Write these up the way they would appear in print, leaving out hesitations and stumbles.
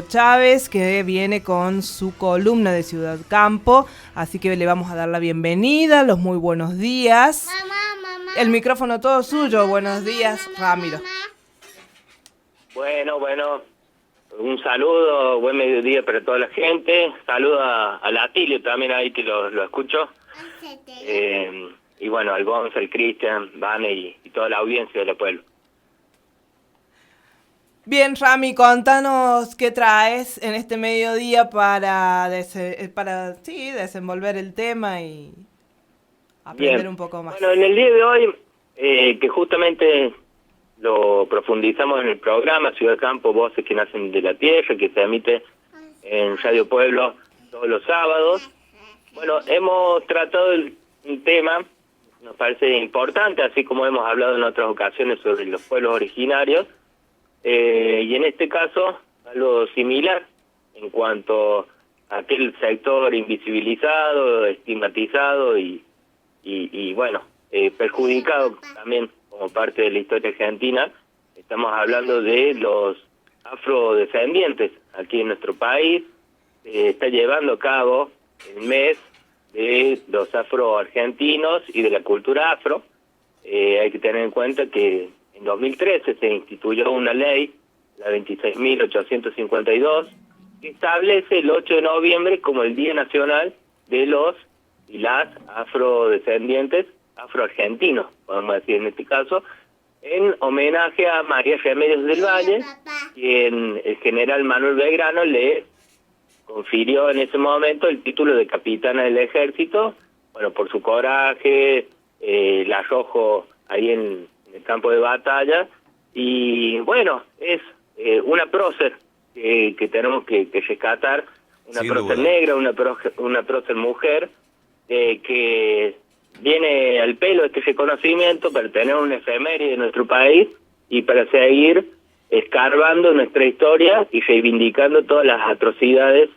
Chávez, que viene con su columna de Ciudad Campo, así que le vamos a dar la bienvenida, los muy buenos días. Mamá. El micrófono todo suyo, buenos días, Ramiro. Bueno, un saludo, buen mediodía para toda la gente, saludo al Atilio también ahí que lo escucho, y bueno, al Gonza, al Cristian, Vane y toda la audiencia del pueblo. Bien, Rami, contanos qué traes en este mediodía para desenvolver el tema y aprender Bien. un poco más. Bueno, en el día de hoy, que justamente lo profundizamos en el programa Ciudad Campo, Voces que Nacen de la Tierra, que se emite en Radio Pueblo todos los sábados. Bueno, hemos tratado un tema, nos parece importante, así como hemos hablado en otras ocasiones sobre los pueblos originarios, y en este caso algo similar en cuanto a aquel sector invisibilizado, estigmatizado y bueno, perjudicado también como parte de la historia argentina. Estamos hablando de los afrodescendientes aquí en nuestro país. Está llevando a cabo el mes de los afroargentinos y de la cultura afro. Hay que tener en cuenta que en 2013 se instituyó una ley, la 26.852, que establece el 8 de noviembre como el Día Nacional de los y las afrodescendientes, afroargentinos, podemos decir en este caso, en homenaje a María Remedios del Valle, quien el general Manuel Belgrano le confirió en ese momento el título de capitana del ejército, bueno, por su coraje, el arrojo ahí en el campo de batalla, y bueno, es una prócer que tenemos que rescatar, una prócer negra, una prócer mujer, que viene al pelo este reconocimiento para tener una efeméride de nuestro país y para seguir escarbando nuestra historia y reivindicando todas las atrocidades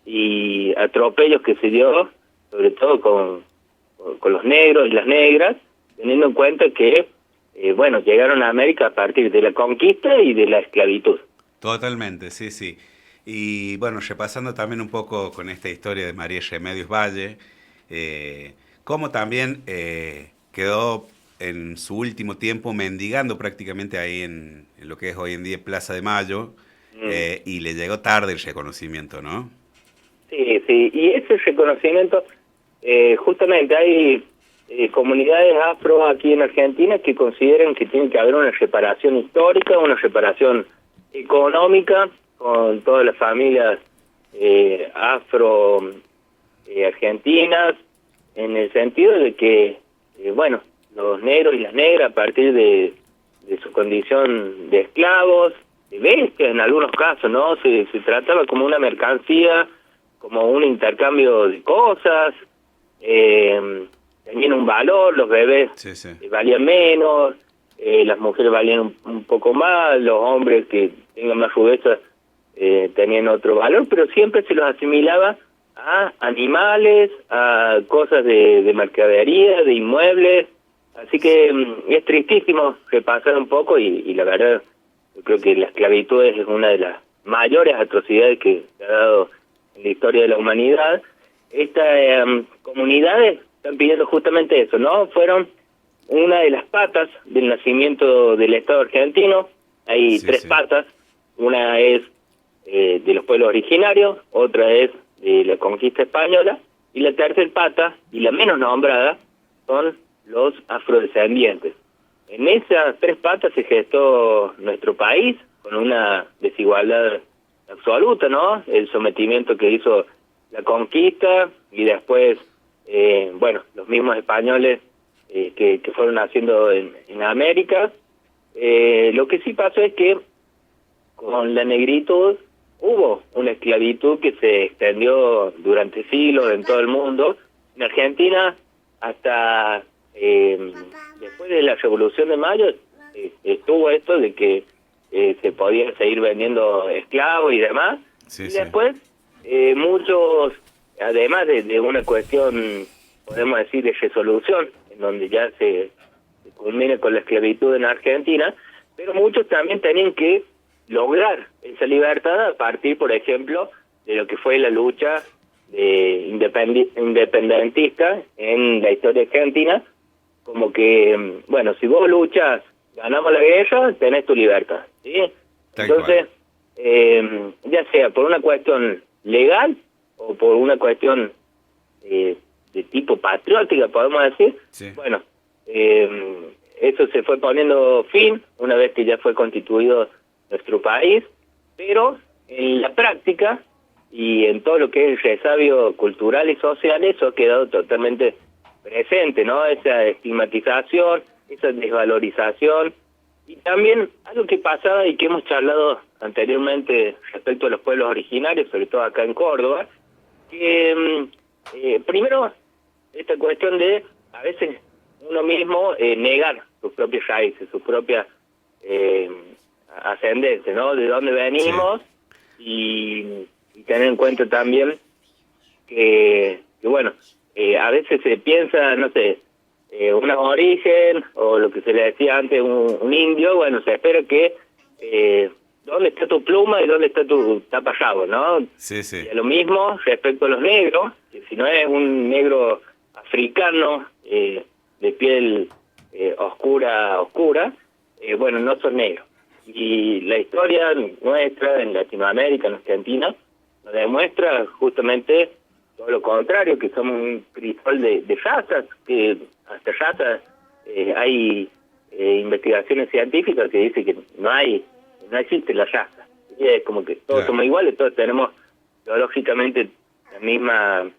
y atropellos que se dio, sobre todo con los negros y las negras, teniendo en cuenta que bueno, llegaron a América a partir de la conquista y de la esclavitud. Totalmente, sí, sí. Y bueno, repasando también un poco con esta historia de María Remedios Valle, cómo también quedó en su último tiempo mendigando prácticamente ahí en lo que es hoy en día Plaza de Mayo, y le llegó tarde el reconocimiento, ¿no? Sí, y ese reconocimiento, justamente hay comunidades afro aquí en Argentina que consideran que tiene que haber una reparación histórica, una reparación económica con todas las familias afro argentinas, en el sentido de que, bueno, los negros y las negras a partir de su condición de esclavos, de bestias en algunos casos, ¿no? Se trataba como una mercancía, como un intercambio de cosas, tenían un valor, los bebés valían menos, las mujeres valían un poco más, los hombres que tengan más rudeza tenían otro valor, pero siempre se los asimilaba a animales, a cosas de mercadería, de inmuebles, así que es tristísimo repasar un poco y la verdad yo creo que la esclavitud es una de las mayores atrocidades que se ha dado en la historia de la humanidad. Estas comunidades están pidiendo justamente eso, ¿no? Fueron una de las patas del nacimiento del Estado argentino. Hay tres patas, una es de los pueblos originarios, otra es de la conquista española, y la tercera pata, y la menos nombrada, son los afrodescendientes. En esas tres patas se gestó nuestro país, con una desigualdad absoluta, ¿no? El sometimiento que hizo la conquista, y después, bueno, los mismos españoles que fueron haciendo en América. Lo que sí pasó es que con la negritud hubo una esclavitud que se extendió durante siglos en todo el mundo. En Argentina, hasta después de la Revolución de Mayo, estuvo esto de que se podían seguir vendiendo esclavos y demás. Y después, muchos, además de una cuestión, podemos decir, de resolución, en donde ya se culmina con la esclavitud en Argentina, pero muchos también tenían que lograr esa libertad a partir, por ejemplo, de lo que fue la lucha independentista en la historia argentina, como que, bueno, si vos luchas, ganamos la guerra, tenés tu libertad, ¿sí? Entonces, ya sea por una cuestión legal o por una cuestión de tipo patriótica, podemos decir, Sí. bueno, eso se fue poniendo fin una vez que ya fue constituido nuestro país, pero en la práctica y en todo lo que es el resabio cultural y social, eso ha quedado totalmente presente, ¿no? Esa estigmatización, esa desvalorización, y también algo que pasaba y que hemos charlado anteriormente respecto a los pueblos originarios, sobre todo acá en Córdoba, que primero esta cuestión de a veces uno mismo negar sus propias raíces, sus propias ascendencia, ¿no? De dónde venimos, y tener en cuenta también que bueno, a veces se piensa, no sé, un origen, o lo que se le decía antes, un indio, bueno, se espera que dónde está tu pluma y dónde está tu taparrabo, ¿no? Sí, sí. Y a lo mismo respecto a los negros, que si no es un negro africano de piel oscura, bueno, no son negros. Y la historia nuestra en Latinoamérica, en Argentina, nos demuestra justamente todo lo contrario, que somos un crisol de razas, que hasta razas hay investigaciones científicas que dicen que no existe la raza. Y es como que todos somos iguales, todos tenemos biológicamente la misma,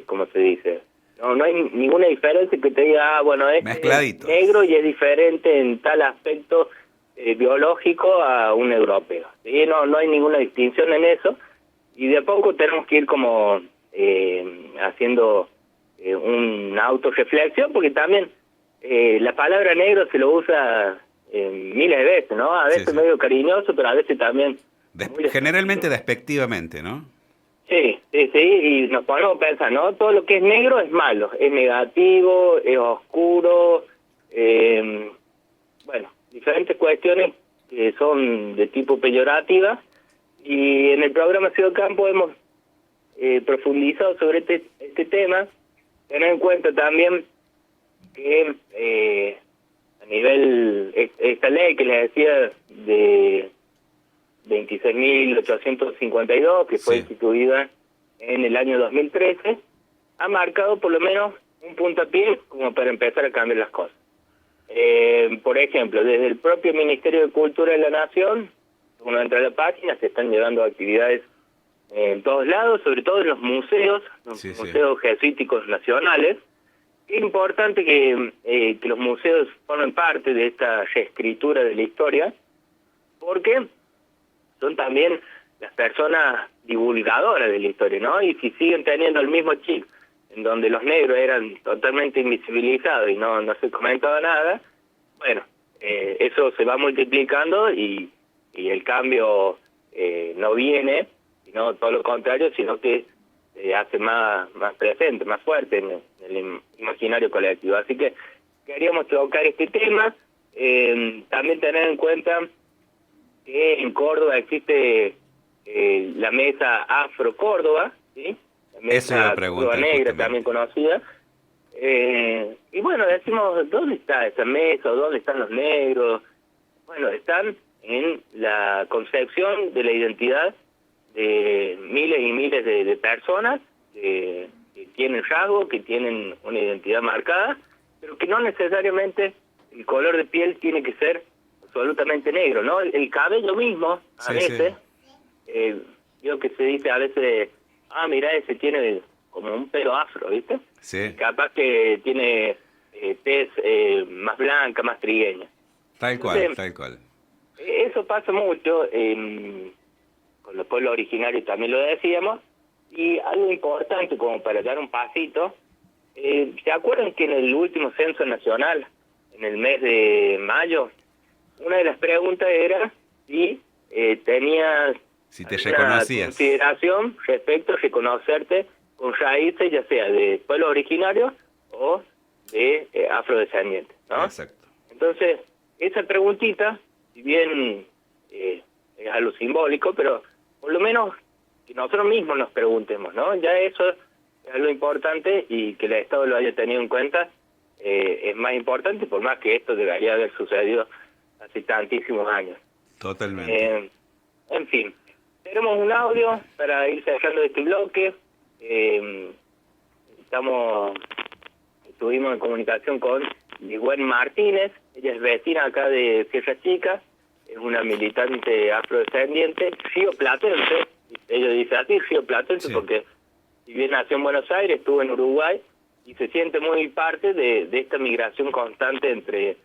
¿cómo se dice? No hay ninguna diferencia que te diga, bueno, es negro y es diferente en tal aspecto biológico a un europeo. ¿Sí? No hay ninguna distinción en eso, y de a poco tenemos que ir como haciendo una autorreflexión, porque también la palabra negro se lo usa miles de veces, ¿no? A veces medio cariñoso, pero a veces también... generalmente despectivamente, ¿no? Sí, y nos ponemos a pensar, ¿no? Todo lo que es negro es malo, es negativo, es oscuro, bueno, diferentes cuestiones que son de tipo peyorativa, y en el programa Ciudad Campo hemos profundizado sobre este tema, tener en cuenta también que a nivel, esta ley que les decía de 26.852, que fue instituida en el año 2013, ha marcado por lo menos un puntapié como para empezar a cambiar las cosas. Por ejemplo, desde el propio Ministerio de Cultura de la Nación, uno entra a la página, se están llevando actividades en todos lados, sobre todo en los museos, museos jesuíticos nacionales. Es importante que los museos formen parte de esta reescritura de la historia, porque son también las personas divulgadoras de la historia, ¿no? Y si siguen teniendo el mismo chip, en donde los negros eran totalmente invisibilizados y no se comentaba nada, bueno, eso se va multiplicando y el cambio no viene, sino todo lo contrario, sino que se hace más presente, más fuerte en el imaginario colectivo. Así que queríamos tocar este tema, también tener en cuenta que en Córdoba existe la mesa Afro Córdoba, ¿sí? La mesa Córdoba Negra, también conocida. Y bueno, decimos, ¿dónde está esa mesa? ¿Dónde están los negros? Bueno, están en la concepción de la identidad de miles y miles de personas que tienen rasgos, que tienen una identidad marcada, pero que no necesariamente el color de piel tiene que ser absolutamente negro, ¿no? El cabello mismo, a veces, yo que se dice a veces, mira, ese tiene como un pelo afro, ¿viste? Sí. Capaz que tiene tez más blanca, más trigueña. Tal cual. Eso pasa mucho con los pueblos originarios, también lo decíamos, y algo importante como para dar un pasito, ¿se acuerdan que en el último censo nacional, en el mes de mayo, una de las preguntas era si tenías te reconocías, consideración respecto a reconocerte con raíces, ya sea de pueblos originarios o de afrodescendientes, ¿no? Exacto. Entonces, esa preguntita, si bien es algo simbólico, pero por lo menos que nosotros mismos nos preguntemos, ¿no? Ya eso es algo importante, y que el Estado lo haya tenido en cuenta es más importante, por más que esto debería haber sucedido hace tantísimos años. Totalmente. En fin, tenemos un audio para ir cerrando este bloque. Estuvimos en comunicación con Ligüen Martínez. Ella es vecina acá de Sierra Chica, es una militante afrodescendiente, rioplatense. Ella dice así, rioplatense, Sí. porque si bien nació en Buenos Aires, estuvo en Uruguay y se siente muy parte de esta migración constante entre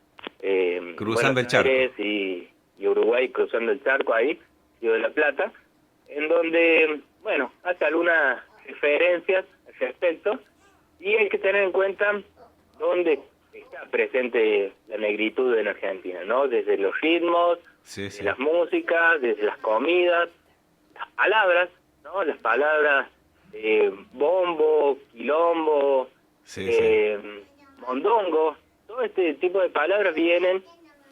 Cruzando Buenos el charco. Aires y Uruguay, cruzando el charco ahí, Río de la Plata, en donde, bueno, hace algunas referencias al respecto, y hay que tener en cuenta dónde está presente la negritud en Argentina, ¿no? Desde los ritmos, Sí, desde sí. las músicas, desde las comidas, las palabras, ¿no? Las palabras bombo, quilombo, Sí, sí. mondongo, todo este tipo de palabras vienen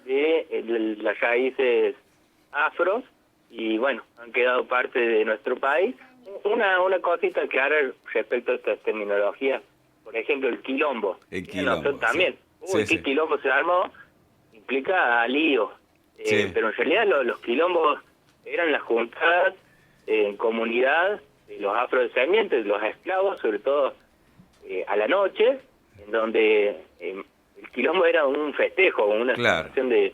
de las raíces afros, y bueno, han quedado parte de nuestro país. Una cosita que hará respecto a esta terminología, por ejemplo, el quilombo. El Que nosotros quilombo, también. sí. Uy, Sí, qué sí. quilombo se armó, implica lío. Sí. Pero en realidad los quilombos eran las juntadas en comunidad de los afrodescendientes, de los esclavos, sobre todo a la noche, en donde el quilombo era un festejo, una Claro. situación de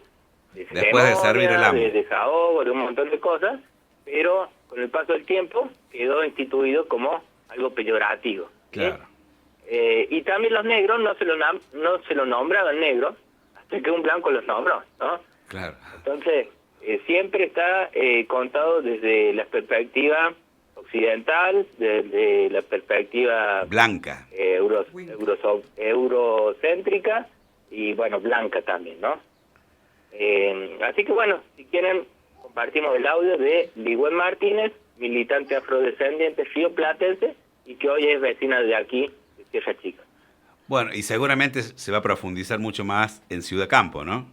Después de servir el ceremonia, amo. de desahogo, de un montón de cosas, pero con el paso del tiempo quedó instituido como algo peyorativo, ¿sí? Claro. Y también los negros no se lo nombraban negros hasta que un blanco los nombró, ¿no? Claro. Entonces, siempre está contado desde la perspectiva occidental, desde la perspectiva Blanca. eurocéntrica, y bueno, blanca también, ¿no? Así que bueno, si quieren, compartimos el audio de Ligüen Martínez, militante afrodescendiente rioplatense, y que hoy es vecina de aquí, de Sierra Chica. Bueno, y seguramente se va a profundizar mucho más en Ciudad Campo, ¿no?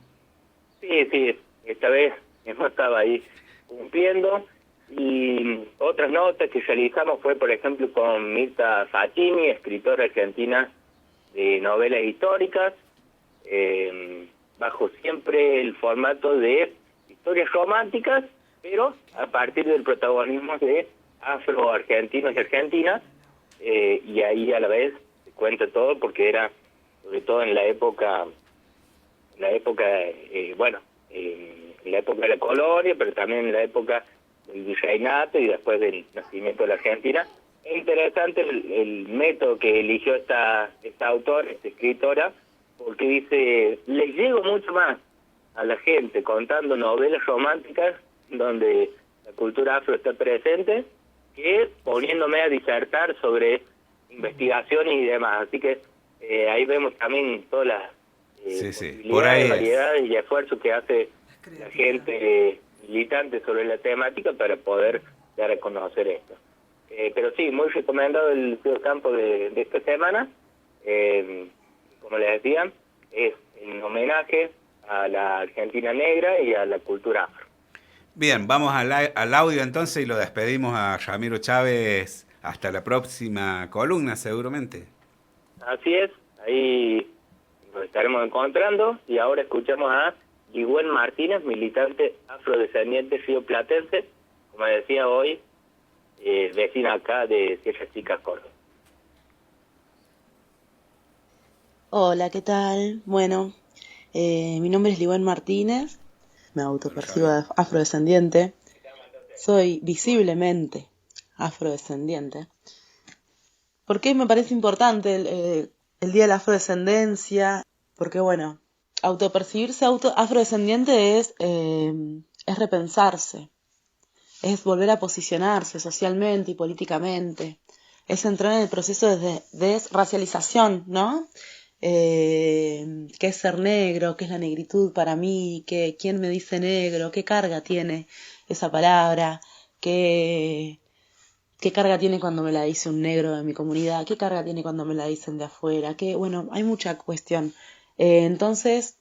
Sí, esta vez hemos estado ahí cumpliendo. Y otras notas que realizamos fue, por ejemplo, con Mirta Facchini, escritora argentina de novelas históricas, bajo siempre el formato de historias románticas, pero a partir del protagonismo de afroargentinos y argentinas, y ahí a la vez se cuenta todo, porque era sobre todo en la época en la época de la colonia, pero también en la época del virreinato y después del nacimiento de la Argentina. Es interesante el método que eligió esta autora, esta escritora, porque dice, les llego mucho más a la gente contando novelas románticas donde la cultura afro está presente, que poniéndome a disertar sobre investigaciones y demás. Así que ahí vemos también todas las Sí. Por ahí es. variedades y esfuerzos que hace la gente militante sobre la temática para poder dar a conocer esto. Pero sí, muy recomendado el Ciudad Campo de esta semana. Como les decía, es en homenaje a la Argentina negra y a la cultura afro. Bien, vamos al audio entonces y lo despedimos a Ramiro Chávez hasta la próxima columna, seguramente. Así es, ahí nos estaremos encontrando, y ahora escuchamos a Ligüen Martínez, militante afrodescendiente rioplatense, como decía hoy, vecina acá de Sierra Chica, Córdoba. Hola, ¿qué tal? Bueno, mi nombre es Ligüen Martínez, me autopercibo afrodescendiente, soy visiblemente afrodescendiente. ¿Por qué me parece importante el Día de la Afrodescendencia? Porque, bueno, autopercibirse afrodescendiente es repensarse, es volver a posicionarse socialmente y políticamente, es entrar en el proceso de desracialización, ¿no? ¿Qué es ser negro? ¿Qué es la negritud para mí? ¿Quién me dice negro? ¿Qué carga tiene esa palabra? ¿Qué carga tiene cuando me la dice un negro de mi comunidad? ¿Qué carga tiene cuando me la dicen de afuera? Bueno, hay mucha cuestión. Entonces,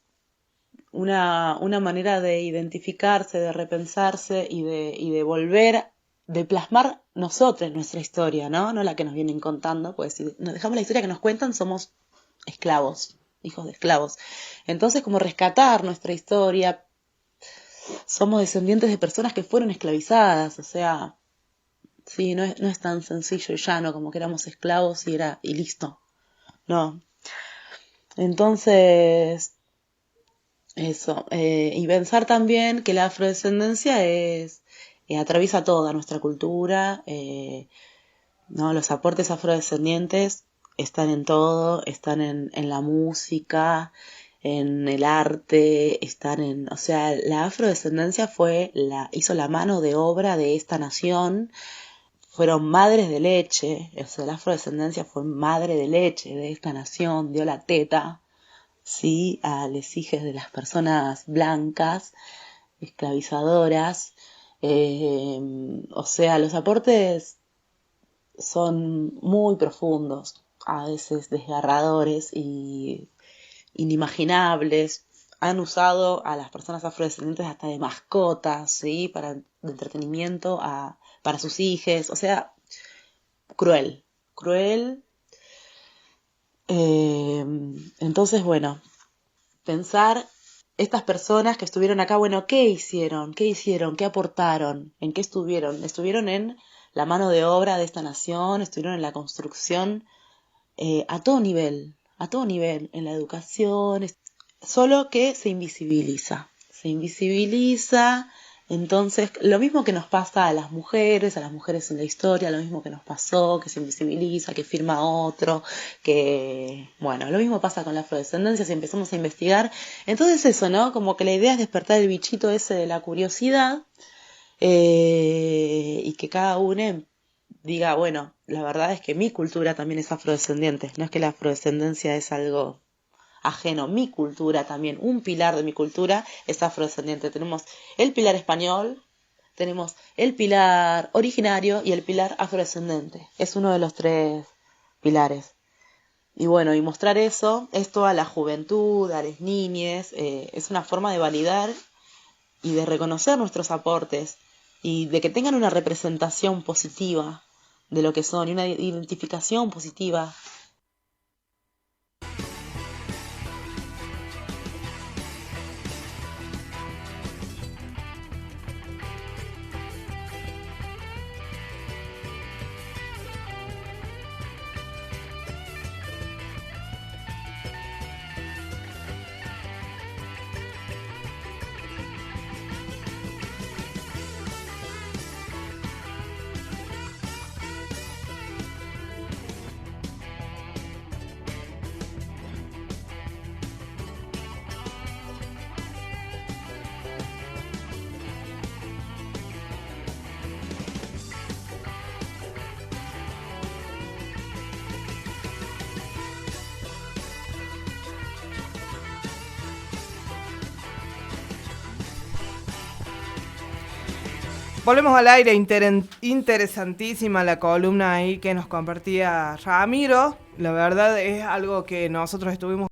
una manera de identificarse, de repensarse y de volver, de plasmar nosotros nuestra historia, ¿no? No la que nos vienen contando, pues si nos dejamos la historia que nos cuentan, somos esclavos, hijos de esclavos. Entonces, como rescatar nuestra historia, somos descendientes de personas que fueron esclavizadas, o sea, sí, no es tan sencillo y llano como que éramos esclavos y listo, no. Entonces, eso, y pensar también que la afrodescendencia atraviesa toda nuestra cultura, ¿no? Los aportes afrodescendientes están en todo, están en la música, en el arte, o sea, la afrodescendencia hizo la mano de obra de esta nación, fueron madres de leche, o sea, la afrodescendencia fue madre de leche de esta nación, dio la teta, sí, a los hijos de las personas blancas, esclavizadoras, o sea, los aportes son muy profundos, a veces desgarradores y inimaginables. Han usado a las personas afrodescendientes hasta de mascotas, ¿sí? De entretenimiento para sus hijos, o sea, cruel. Entonces, bueno, pensar estas personas que estuvieron acá, bueno, ¿qué hicieron? ¿Qué aportaron? ¿En qué estuvieron? Estuvieron en la mano de obra de esta nación, estuvieron en la construcción a todo nivel, en la educación, solo que se invisibiliza, entonces lo mismo que nos pasa a las mujeres en la historia, lo mismo que nos pasó, que se invisibiliza, que firma otro, que, bueno, lo mismo pasa con la afrodescendencia si empezamos a investigar. Entonces eso, ¿no? Como que la idea es despertar el bichito ese de la curiosidad y que cada uno diga, bueno, la verdad es que mi cultura también es afrodescendiente, no es que la afrodescendencia es algo ajeno, mi cultura también, un pilar de mi cultura es afrodescendiente. Tenemos el pilar español, tenemos el pilar originario y el pilar afrodescendente. Es uno de los 3 pilares. Y bueno, y mostrar esto a la juventud, a las niñas, es una forma de validar y de reconocer nuestros aportes y de que tengan una representación positiva de lo que son y una identificación positiva. Volvemos al aire, interesantísima la columna ahí que nos compartía Ramiro. La verdad es algo que nosotros estuvimos